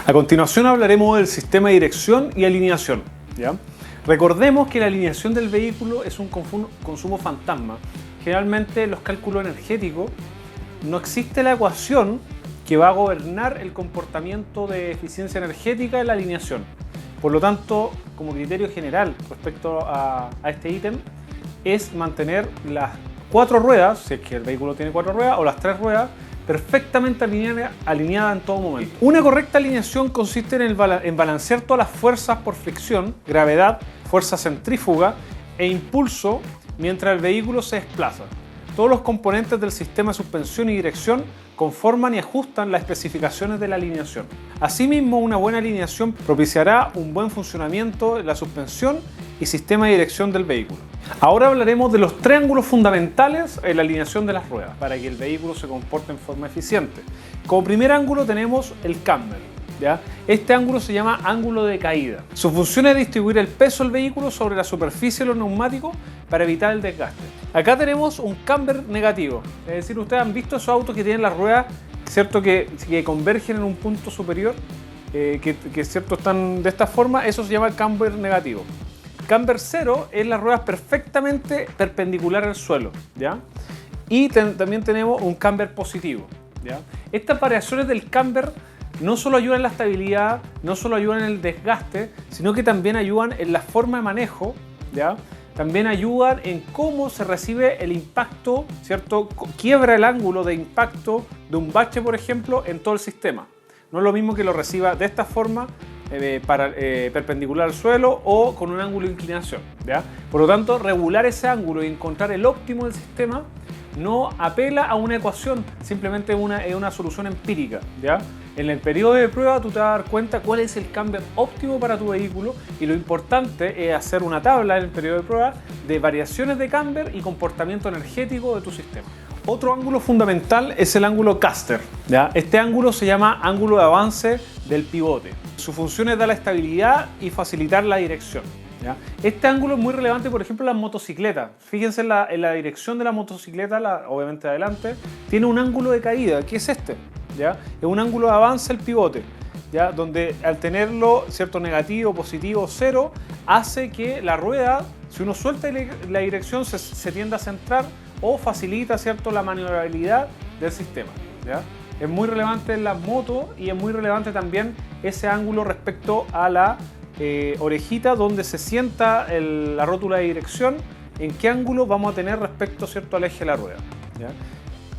A continuación hablaremos del sistema de dirección y alineación, ¿ya? Recordemos que la alineación del vehículo es un consumo fantasma. Generalmente en los cálculos energéticos no existe la ecuación que va a gobernar el comportamiento de eficiencia energética en la alineación. Por lo tanto, como criterio general respecto a este ítem, es mantener las 4 ruedas, si es que el vehículo tiene 4 ruedas, o las 3 ruedas, perfectamente alineada en todo momento. Una correcta alineación consiste en balancear todas las fuerzas por fricción, gravedad, fuerza centrífuga e impulso mientras el vehículo se desplaza. Todos los componentes del sistema de suspensión y dirección conforman y ajustan las especificaciones de la alineación. Asimismo, una buena alineación propiciará un buen funcionamiento de la suspensión y sistema de dirección del vehículo. Ahora hablaremos de los 3 ángulos fundamentales en la alineación de las ruedas para que el vehículo se comporte en forma eficiente. Como primer ángulo tenemos el camber, ¿ya? Este ángulo se llama ángulo de caída. Su función es distribuir el peso del vehículo sobre la superficie de los neumáticos para evitar el desgaste. Acá tenemos un camber negativo, es decir, ustedes han visto esos autos que tienen las ruedas, ¿cierto?, que convergen en un punto superior, ¿cierto?, están de esta forma. Eso se llama camber negativo. Camber 0 es las ruedas perfectamente perpendicular al suelo, ¿ya? Y también tenemos un camber positivo, ¿ya? Estas variaciones del camber no solo ayudan en la estabilidad, no solo ayudan en el desgaste, sino que también ayudan en la forma de manejo, ¿ya? También ayudan en cómo se recibe el impacto, ¿cierto? Quiebra el ángulo de impacto de un bache, por ejemplo, en todo el sistema. No es lo mismo que lo reciba de esta forma, perpendicular al suelo o con un ángulo de inclinación, ¿ya? Por lo tanto, regular ese ángulo y encontrar el óptimo del sistema no apela a una ecuación, simplemente es una solución empírica, ¿ya? En el periodo de prueba tú te vas a dar cuenta cuál es el camber óptimo para tu vehículo, y lo importante es hacer una tabla en el periodo de prueba de variaciones de camber y comportamiento energético de tu sistema. Otro ángulo fundamental es el ángulo caster, ¿ya? Este ángulo se llama ángulo de avance del pivote. Su función es dar la estabilidad y facilitar la dirección, ¿ya? Este ángulo es muy relevante, por ejemplo, en las motocicletas. Fíjense en la dirección de la motocicleta, obviamente adelante, tiene un ángulo de caída, que es este, ¿ya? Es un ángulo de avance del pivote, ¿ya? Donde al tenerlo, ¿cierto?, negativo, positivo, 0, hace que la rueda, si uno suelta la dirección, se tienda a centrar o facilita, ¿cierto?, la maniobrabilidad del sistema, ¿ya? Es muy relevante en las motos y es muy relevante también ese ángulo respecto a la orejita donde se sienta la rótula de dirección, en qué ángulo vamos a tener respecto, ¿cierto?, al eje de la rueda, ¿ya?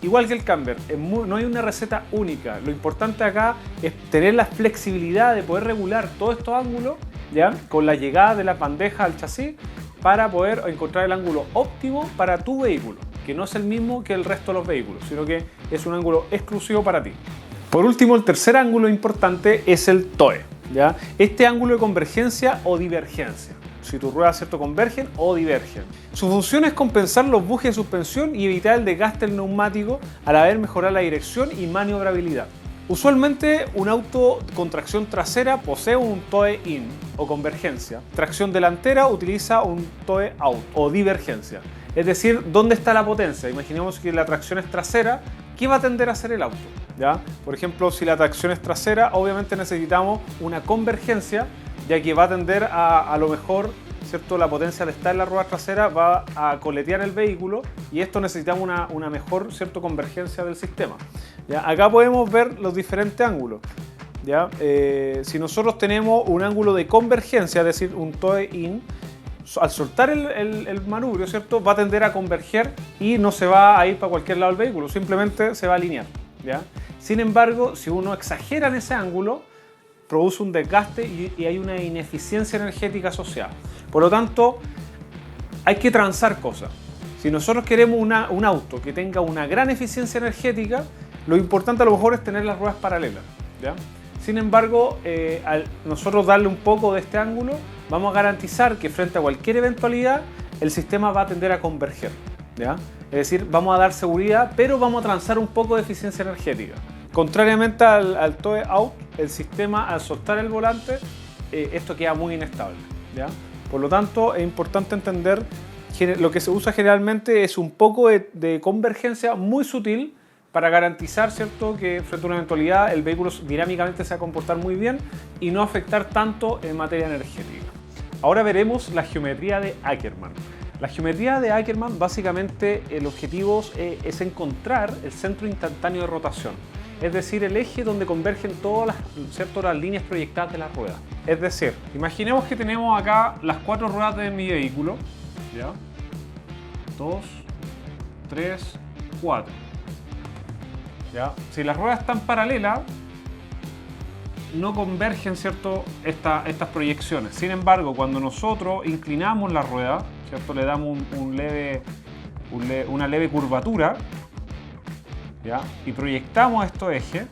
Igual que el camber, no hay una receta única. Lo importante acá es tener la flexibilidad de poder regular todos estos ángulos, ¿ya?, con la llegada de la bandeja al chasis, para poder encontrar el ángulo óptimo para tu vehículo, que no es el mismo que el resto de los vehículos, sino que es un ángulo exclusivo para ti. Por último, el tercer ángulo importante es el TOE, ¿ya? Este ángulo de convergencia o divergencia, si tus ruedas, ¿cierto?, convergen o divergen. Su función es compensar los bujes de suspensión y evitar el desgaste del neumático, al haber mejorar la dirección y maniobrabilidad. Usualmente un auto con tracción trasera posee un TOE-IN o convergencia. Tracción delantera utiliza un TOE-OUT o divergencia. Es decir, ¿dónde está la potencia? Imaginemos que la tracción es trasera, ¿qué va a tender a hacer el auto? ¿Ya? Por ejemplo, si la tracción es trasera, obviamente necesitamos una convergencia, ya que va a tender a lo mejor, ¿cierto?, la potencia al estar en la rueda trasera va a coletear el vehículo, y esto necesitamos una mejor, ¿cierto?, convergencia del sistema, ¿ya? Acá podemos ver los diferentes ángulos, ¿ya? Si nosotros tenemos un ángulo de convergencia, es decir, un TOE-IN, al soltar el manubrio, ¿cierto?, va a tender a converger y no se va a ir para cualquier lado del vehículo, simplemente se va a alinear, ¿ya? Sin embargo, si uno exagera en ese ángulo, produce un desgaste y hay una ineficiencia energética asociada. Por lo tanto, hay que transar cosas. Si nosotros queremos un auto que tenga una gran eficiencia energética, lo importante a lo mejor es tener las ruedas paralelas, ¿ya? Sin embargo, al nosotros darle un poco de este ángulo, vamos a garantizar que frente a cualquier eventualidad, el sistema va a tender a converger, ¿ya? Es decir, vamos a dar seguridad, pero vamos a transar un poco de eficiencia energética. Contrariamente al TOE-OUT, el sistema, al soltar el volante, esto queda muy inestable, ¿ya? Por lo tanto, es importante entender que lo que se usa generalmente es un poco de convergencia muy sutil, para garantizar, ¿cierto?, que frente a una eventualidad el vehículo dinámicamente se va a comportar muy bien y no afectar tanto en materia energética. Ahora veremos la geometría de Ackermann. La geometría de Ackermann, básicamente el objetivo es encontrar el centro instantáneo de rotación, es decir, el eje donde convergen todas las líneas proyectadas de las ruedas. Es decir, imaginemos que tenemos acá las 4 ruedas de mi vehículo, ¿ya? 2, 3, 4. ¿Ya? Si las ruedas están paralelas, no convergen, ¿cierto?, estas proyecciones. Sin embargo, cuando nosotros inclinamos la rueda, ¿cierto?, le damos una leve curvatura, ¿ya?, y proyectamos estos ejes,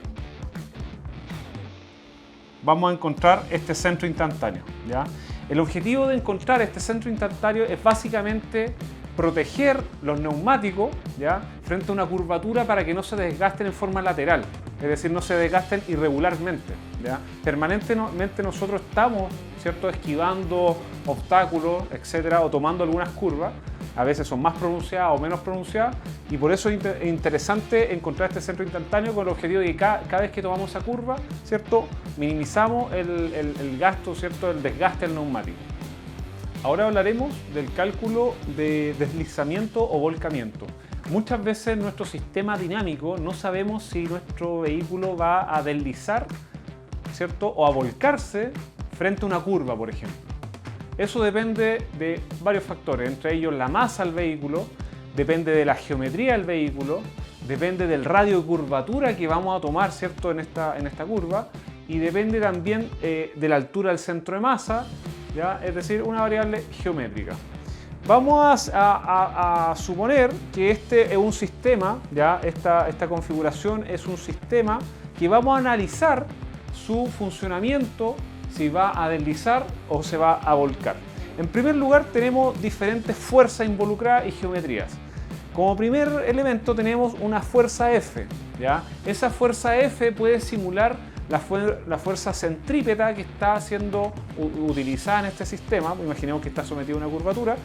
vamos a encontrar este centro instantáneo, ¿ya? El objetivo de encontrar este centro instantáneo es básicamente proteger los neumáticos, ¿ya?, frente a una curvatura para que no se desgasten en forma lateral, es decir, no se desgasten irregularmente, ¿ya? Permanentemente nosotros estamos, ¿cierto?, esquivando obstáculos, etcétera, o tomando algunas curvas, a veces son más pronunciadas o menos pronunciadas, y por eso es interesante encontrar este centro instantáneo con el objetivo de que cada vez que tomamos esa curva, ¿cierto?, minimizamos el gasto, ¿cierto?, el desgaste del neumático. Ahora hablaremos del cálculo de deslizamiento o volcamiento. Muchas veces en nuestro sistema dinámico no sabemos si nuestro vehículo va a deslizar, ¿cierto?, o a volcarse frente a una curva, por ejemplo. Eso depende de varios factores, entre ellos la masa del vehículo, depende de la geometría del vehículo, depende del radio de curvatura que vamos a tomar, ¿cierto?, en esta curva, y depende también de la altura del centro de masa, ¿ya? Es decir, una variable geométrica. Vamos a suponer que este es un sistema, ¿ya? Esta configuración es un sistema que vamos a analizar su funcionamiento, si va a deslizar o se va a volcar. En primer lugar, tenemos diferentes fuerzas involucradas y geometrías. Como primer elemento tenemos una fuerza F, ¿ya? Esa fuerza F puede simular la fuerza centrípeta que está siendo utilizada en este sistema. Imaginemos que está sometido a una curvatura.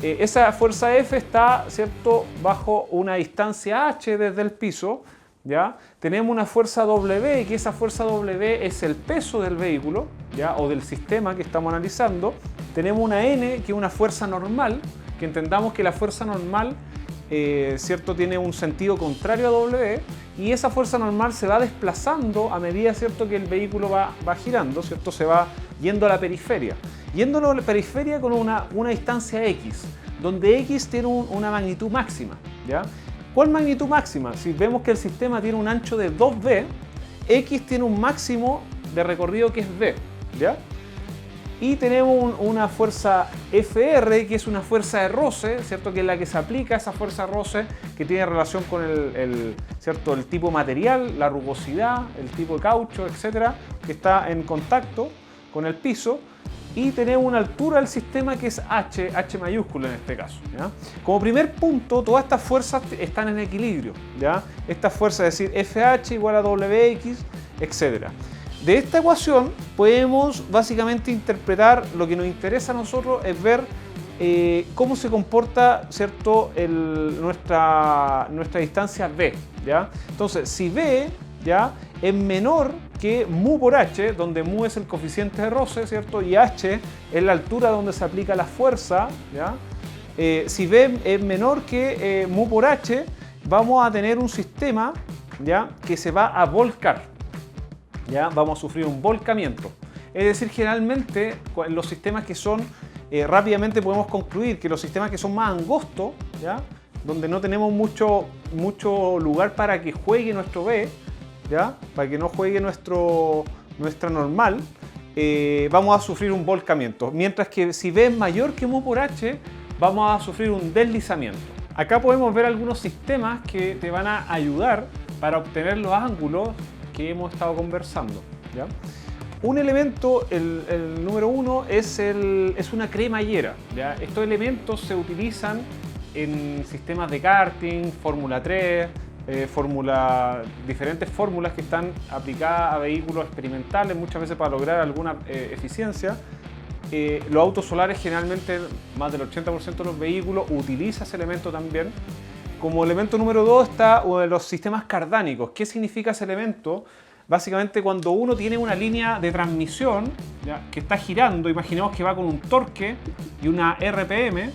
Esa fuerza F está, ¿cierto?, bajo una distancia h desde el piso, ¿ya? Tenemos una fuerza W, que esa fuerza W es el peso del vehículo, ¿ya?, o del sistema que estamos analizando. Tenemos una N, que es una fuerza normal, que entendamos que la fuerza normal, ¿cierto?, tiene un sentido contrario a W, y esa fuerza normal se va desplazando a medida, ¿cierto?, que el vehículo va girando, ¿cierto?, se va yendo a la periferia. Yendo a la periferia con una distancia X, donde X tiene una magnitud máxima, ¿ya? ¿Cuál magnitud máxima? Si vemos que el sistema tiene un ancho de 2b, X tiene un máximo de recorrido que es b, ¿ya? Y tenemos una fuerza FR, que es una fuerza de roce, ¿cierto?, que es la que se aplica a esa fuerza de roce, que tiene relación con ¿cierto?, el tipo material, la rugosidad, el tipo de caucho, etcétera, que está en contacto con el piso. Y tenemos una altura del sistema que es H mayúscula en este caso, ¿ya? Como primer punto, todas estas fuerzas están en equilibrio, ¿ya? Estas fuerzas, es decir, FH igual a WX, etc. De esta ecuación podemos básicamente interpretar lo que nos interesa a nosotros, es ver cómo se comporta, ¿cierto?, nuestra distancia B, ¿ya? Entonces, si B, ¿ya?, es menor que mu por h, donde mu es el coeficiente de roce, ¿cierto?, y h es la altura donde se aplica la fuerza, ¿ya? Si B es menor que mu por h, vamos a tener un sistema, ¿ya?, que se va a volcar, ¿ya? Vamos a sufrir un volcamiento. Es decir, generalmente los sistemas que son, rápidamente podemos concluir que los sistemas que son más angostos, ¿ya?, donde no tenemos mucho lugar para que juegue nuestro B, ¿ya?, para que no juegue nuestra normal, vamos a sufrir un volcamiento. Mientras que si B es mayor que mu por h, vamos a sufrir un deslizamiento. Acá podemos ver algunos sistemas que te van a ayudar para obtener los ángulos que hemos estado conversando, ¿ya? Un elemento, el número 1, es una cremallera, ¿ya? Estos elementos se utilizan en sistemas de karting, Fórmula 3, diferentes fórmulas que están aplicadas a vehículos experimentales, muchas veces para lograr alguna eficiencia. Los autos solares, generalmente más del 80% de los vehículos utiliza ese elemento también. Como elemento número 2 está los sistemas cardánicos. ¿Qué significa ese elemento? Básicamente cuando uno tiene una línea de transmisión, ¿ya?, que está girando, imaginemos que va con un torque y una RPM,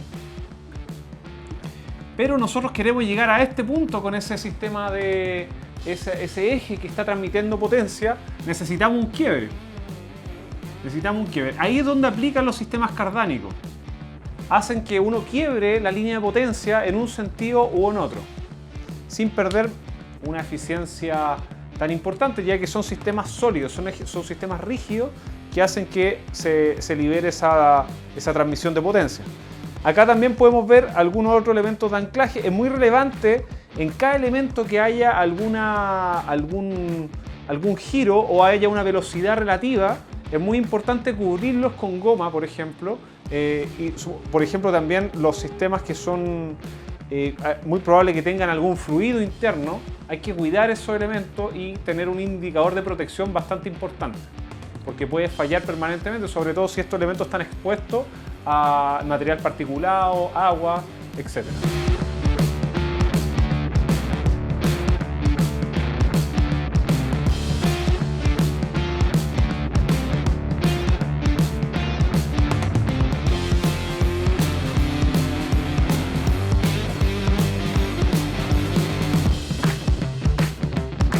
pero nosotros queremos llegar a este punto con ese sistema de ese eje que está transmitiendo potencia, necesitamos un quiebre. Necesitamos un quiebre. Ahí es donde aplican los sistemas cardánicos. Hacen que uno quiebre la línea de potencia en un sentido u en otro, sin perder una eficiencia tan importante, ya que son sistemas sólidos, son sistemas rígidos que hacen que se libere esa transmisión de potencia. Acá también podemos ver algunos otros elementos de anclaje. Es muy relevante en cada elemento que haya algún giro o haya una velocidad relativa. Es muy importante cubrirlos con goma, por ejemplo. Por ejemplo, también los sistemas que son muy probable que tengan algún fluido interno, hay que cuidar esos elementos y tener un indicador de protección bastante importante, porque puede fallar permanentemente, sobre todo si estos elementos están expuestos a material particulado, agua, etc.